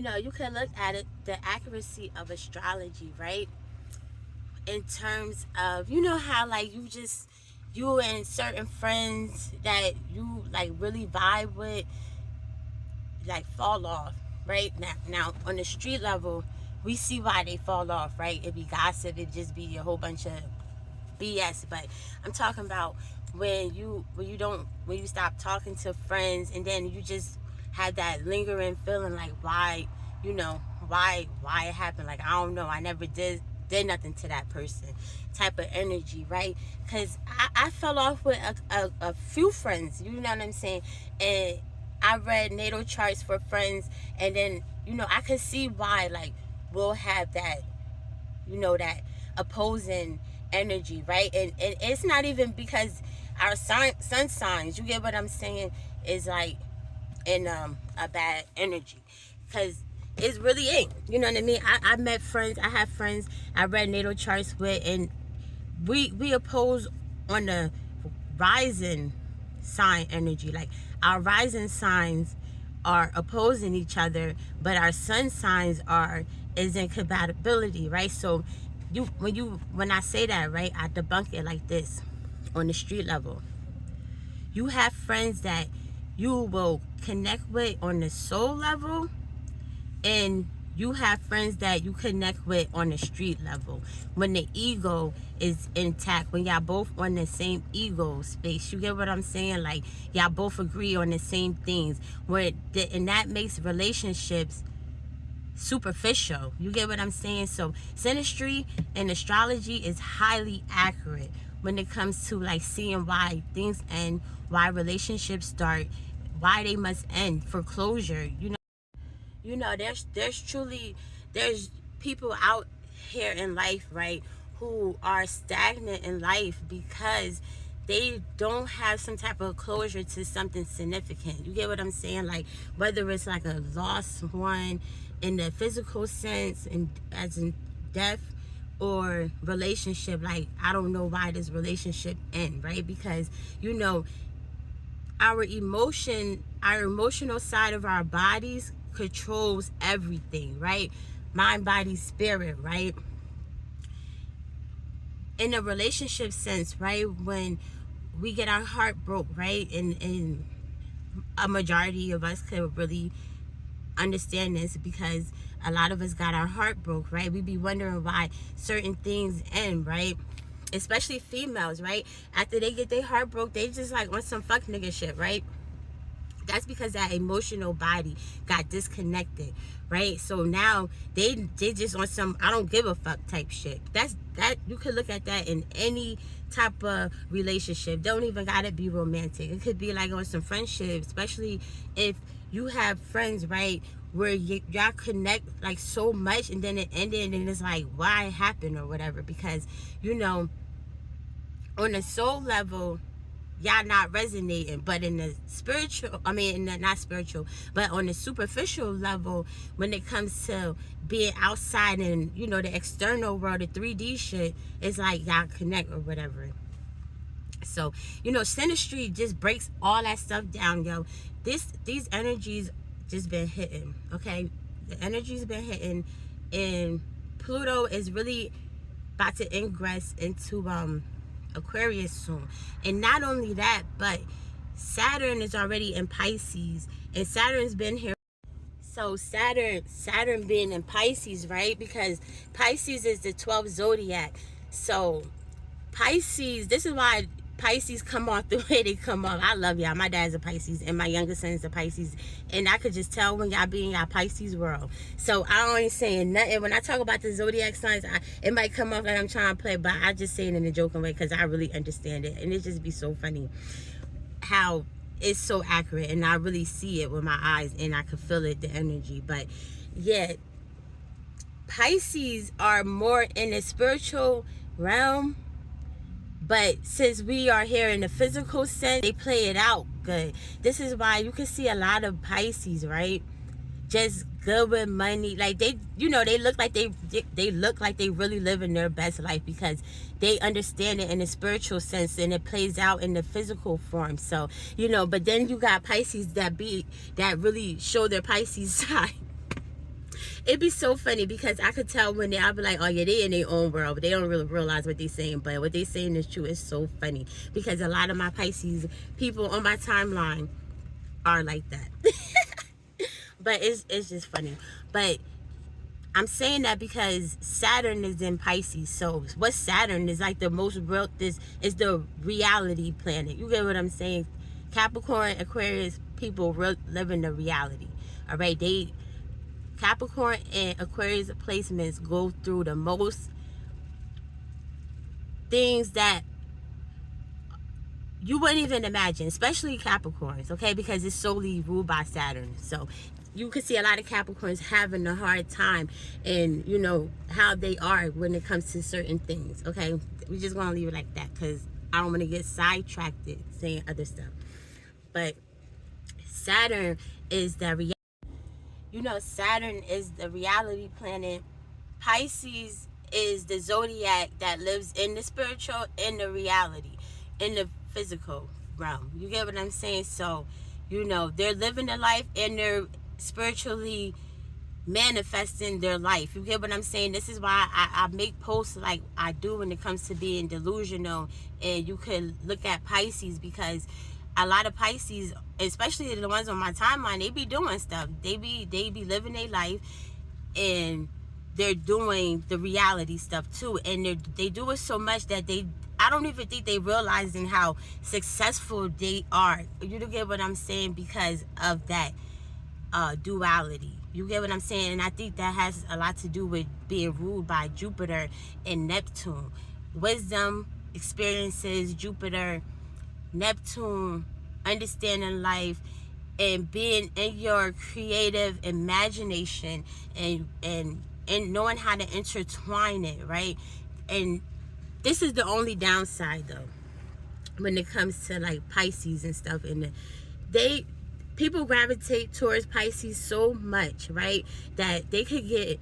you can look at it, the accuracy of astrology, right? In terms of, how like you and certain friends that you like really vibe with, like fall off, right? Now on the street level, we see why they fall off, right? It be gossip, it just be a whole bunch of BS. But I'm talking about when you stop talking to friends, and then you just have that lingering feeling like why, why it happened. Like, I don't know, I never did nothing to that person, type of energy, right? Because I fell off with a few friends, you know what I'm saying? And I read natal charts for friends, and then I could see why, like, we'll have that, that opposing energy, right? And it's not even because our sun signs, you get what I'm saying, is like in a bad energy, because it really ain't, you know what I mean? I met friends, I have friends I read natal charts with, and we oppose on the rising sign energy. Like, our rising signs are opposing each other, but our sun signs is in compatibility, right? So when I say that, right, I debunk it like this. On the street level, you have friends that you will connect with on the soul level, and you have friends that you connect with on the street level when the ego is intact, when y'all both on the same ego space. You get what I'm saying? Like, y'all both agree on the same things, and that makes relationships superficial. You get what I'm saying? So synastry and astrology is highly accurate when it comes to like seeing why things end, why relationships start, why they must end for closure. There's people out here in life, right, who are stagnant in life because they don't have some type of closure to something significant. You get what I'm saying? Like, whether it's like a lost one in the physical sense, and as in death, or relationship. Like, I don't know why this relationship end, right? Because our emotional side of our bodies controls everything, right? Mind, body, spirit, right? In a relationship sense, right, when we get our heart broke, right, and a majority of us could really understand this, because a lot of us got our heart broke, right? We be wondering why certain things end, right? Especially females, right? After they get their heart broke, they just like on some fuck nigga shit, right? That's because that emotional body got disconnected, right? So now they just on some I don't give a fuck type shit. That you could look at that in any type of relationship. Don't even gotta be romantic. It could be like on some friendship, especially if you have friends, right, where y'all connect like so much, and then it ended, and it's like, why it happened or whatever. Because on a soul level, y'all not resonating, but in the spiritual, not spiritual, but on the superficial level, when it comes to being outside and the external world, the 3D shit, it's like y'all connect or whatever. So synastry just breaks all that stuff down, yo. These energies just been hitting, okay? The energy's been hitting, and Pluto is really about to ingress into Aquarius soon. And not only that, but Saturn is already in Pisces, and Saturn's been here. So Saturn being in Pisces, right? Because Pisces is the 12th zodiac. So Pisces, this is why Pisces come off the way they come off. I love y'all. My dad's a Pisces, and my youngest son is a Pisces, and I could just tell when y'all be in y'all Pisces world. So I ain't saying nothing. When I talk about the zodiac signs, it might come off like I'm trying to play, but I just say it in a joking way because I really understand it, and it just be so funny how it's so accurate, and I really see it with my eyes, and I can feel it, the energy. But yeah, Pisces are more in the spiritual realm. But since we are here in the physical sense, they play it out good. This is why you can see a lot of Pisces, right? Just good with money. Like they look like they look like they really living their best life, because they understand it in the spiritual sense, and it plays out in the physical form. So, but then you got Pisces that really show their Pisces side. It'd be so funny because I could tell when I'll be like, oh yeah, they in their own world, but they don't really realize what they're saying. But what they're saying is true. It's so funny because a lot of my Pisces people on my timeline are like that. But it's just funny. But I'm saying that because Saturn is in Pisces. So what Saturn is like the most real, this is the reality planet. You get what I'm saying? Capricorn, Aquarius people live in the reality. All right, Capricorn and Aquarius placements go through the most things that you wouldn't even imagine, especially Capricorns, okay? Because it's solely ruled by Saturn. So you can see a lot of Capricorns having a hard time and, you know, how they are when it comes to certain things, okay? We just want to leave it like that because I don't want to get sidetracked saying other stuff. But Saturn is the reality. You know, Saturn is the reality planet. Pisces is the zodiac that lives in the spiritual, in the reality, in the physical realm. You get what I'm saying? So, you know, they're living their life and they're spiritually manifesting their life. You get what I'm saying? This is why I make posts like I do when it comes to being delusional. And you could look at Pisces because a lot of Pisces, especially the ones on my timeline, they be doing stuff. They be living their life and they're doing the reality stuff too. And they do it so much that I don't even think they realizing how successful they are. You get what I'm saying? Because of that duality. You get what I'm saying? And I think that has a lot to do with being ruled by Jupiter and Neptune. Wisdom, experiences, Jupiter, Neptune, understanding life, and being in your creative imagination and knowing how to intertwine it, right? And this is the only downside though when it comes to like Pisces and stuff. And people gravitate towards Pisces so much, right, that they could get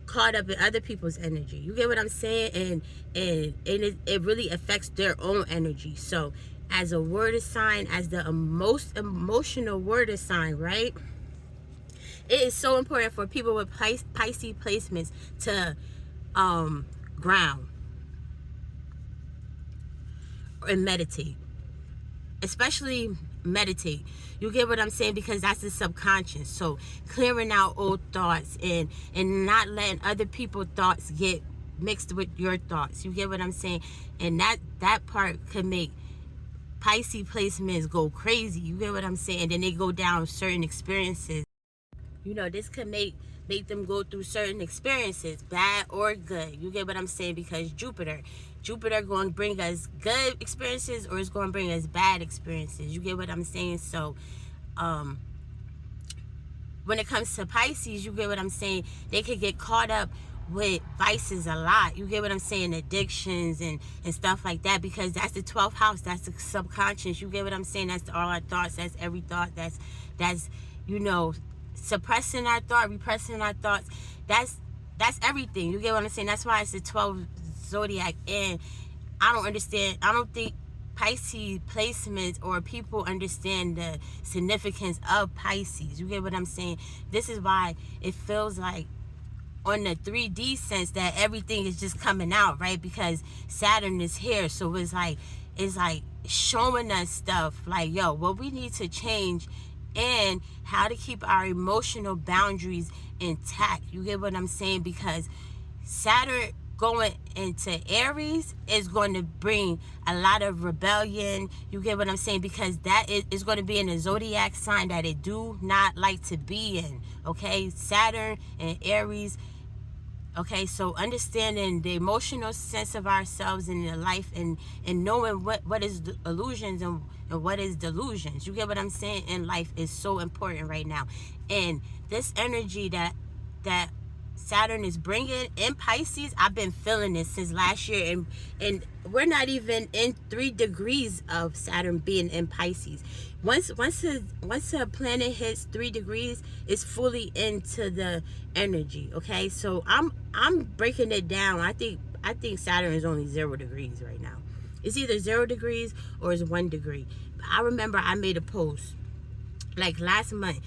caught up in other people's energy. You get what I'm saying? And it really affects their own energy. So as a word sign, as the most emotional word sign, right, it is so important for people with Pisces placements to ground and meditate, especially meditate. You get what I'm saying? Because that's the subconscious. So clearing out old thoughts and not letting other people's thoughts get mixed with your thoughts. You get what I'm saying? And that part could make Pisces placements go crazy. You get what I'm saying? And then they go down certain experiences. You know, this could make them go through certain experiences, bad or good. You get what I'm saying? Because Jupiter going to bring us good experiences or it's going to bring us bad experiences. You get what I'm saying? So when it comes to Pisces, you get what I'm saying, they could get caught up with vices a lot. You get what I'm saying? Addictions and stuff like that, because that's the 12th house. That's the subconscious. You get what I'm saying? That's all our thoughts. That's every thought. That's you know, suppressing our thought, repressing our thoughts. That's everything. You get what I'm saying? That's why it's the 12th zodiac. And I don't think Pisces placements or people understand the significance of Pisces. You get what I'm saying? This is why it feels like on the 3D sense that everything is just coming out, right? Because Saturn is here. So it's like showing us stuff like, yo, what we need to change and how to keep our emotional boundaries intact. You get what I'm saying? Because Saturn going into Aries is going to bring a lot of rebellion. You get what I'm saying? Because that is going to be in a zodiac sign that it do not like to be in. Okay, Saturn and Aries. Okay, so understanding the emotional sense of ourselves in the life and knowing what is illusions and what is delusions. You get what I'm saying? In life is so important right now. And this energy that Saturn is bringing in Pisces, I've been feeling this since last year, and we're not even in 3 degrees of Saturn being in Pisces. Once a planet hits 3 degrees, it's fully into the energy. Okay, so I'm breaking it down. I think Saturn is only 0 degrees right now. It's either 0 degrees or it's 1 degree. I remember I made a post like last month,